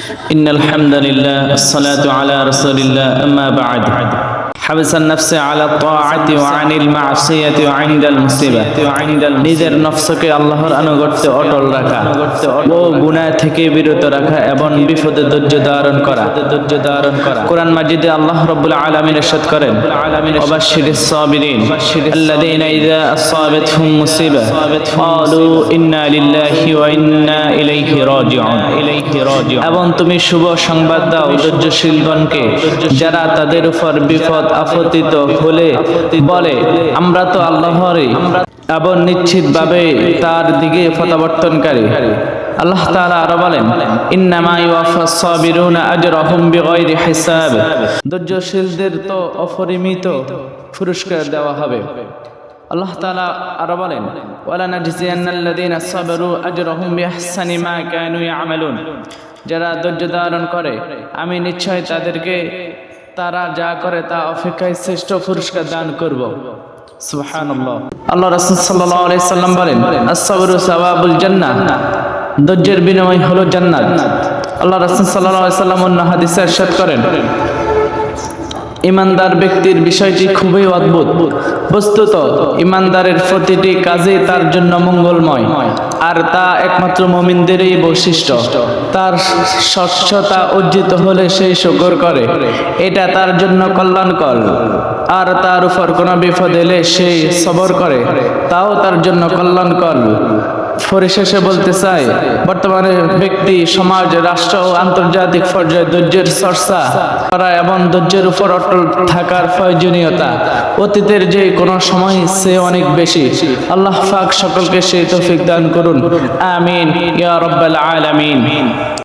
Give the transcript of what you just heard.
إن الحمد لله الصلاة على رسول الله أما بعد حبس النفس على الطاعة وعن المعصية وعند المصيبة নিজের নফসকে আল্লাহর আনুগত্যে অটল রাখা ও গুনাহ থেকে বিরত রাখা এবং বিপদে ধৈর্য ধারণ করা কোরআন মাজিদে আল্লাহ রাব্বুল আলামিন ইরশাদ করেন ওয়াবাশশিরিস সাবিরিন আল্লাযীনা ইযা আসাবাতহুম মুসিবা ক্বালু ইন্না লিল্লাহি ওয়া ইন্না ইলাইহি রাজিউন এবং তুমি শুভ সংবাদ দাও ধৈর্যশীলগণকে যারা তাদের উপর বিপদ আপতিত হলে বলে আমরা তো আল্লাহরই এবং নিশ্চিতভাবে তার দিকে প্রত্যাবর্তনকারী। আল্লাহ তাআলা আরো বলেন ইন্নামা ইউওয়াফাস সাবিরুনা আজরাহুম বিগাইরি হিসাব, ধৈর্যশীলদের তো অপরিমিত পুরস্কার দেওয়া হবে। আল্লাহ তাআলা আরো বলেন ওয়ালা নাজজিয়ান্নাল্লাযীনা সাবারু আজরাহুম বিআহসানি মা কানু ইয়ামালুন, যারা ধৈর্য ধারণ করে আমি নিশ্চয় তাদেরকে তারা যা করে তা অপেক্ষায় শ্রেষ্ঠ পুরস্কার দান করব। সুবহানাল্লাহ। আল্লাহ রাসূল সাল্লাল্লাহু আলাইহি সাল্লাম বলেন আস-সাবরু সাওয়াবুল জান্নাহ, ধৈর্যের বিনিময় হলো জান্নাত। আল্লাহ রাসূল সাল্লাল্লাহু আলাইহি সাল্লাম অন্য হাদিসে ইরশাদ করেন ইমানদার ব্যক্তির বিষয়টি খুবই অদ্ভুত। বস্তুত ইমানদারের প্রতিটি কাজই তার জন্য মঙ্গলময়, আর তা একমাত্র মুমিনদেরই বৈশিষ্ট্য। তার স্বচ্ছতা অর্জিত হলে সেই শুকর করে, এটা তার জন্য কল্যাণকর, আর তার উপর কোনো বিপদ এলে সেই সবর করে, তাও তার জন্য কল্যাণকর। পরিশেষে বলতে চাই বর্তমানে ব্যক্তি, সমাজ, রাষ্ট্র ও আন্তর্জাতিক পর্যায়ে ধৈর্যের চর্চা করা এবং ধৈর্যের উপর অটল থাকার প্রয়োজনীয়তা অতীতের যে কোনো সময় সে অনেক বেশি। আল্লাহ পাক সকলকে সেই তৌফিক দান করুন, আমিন ইয়া রাব্বাল আলামিন।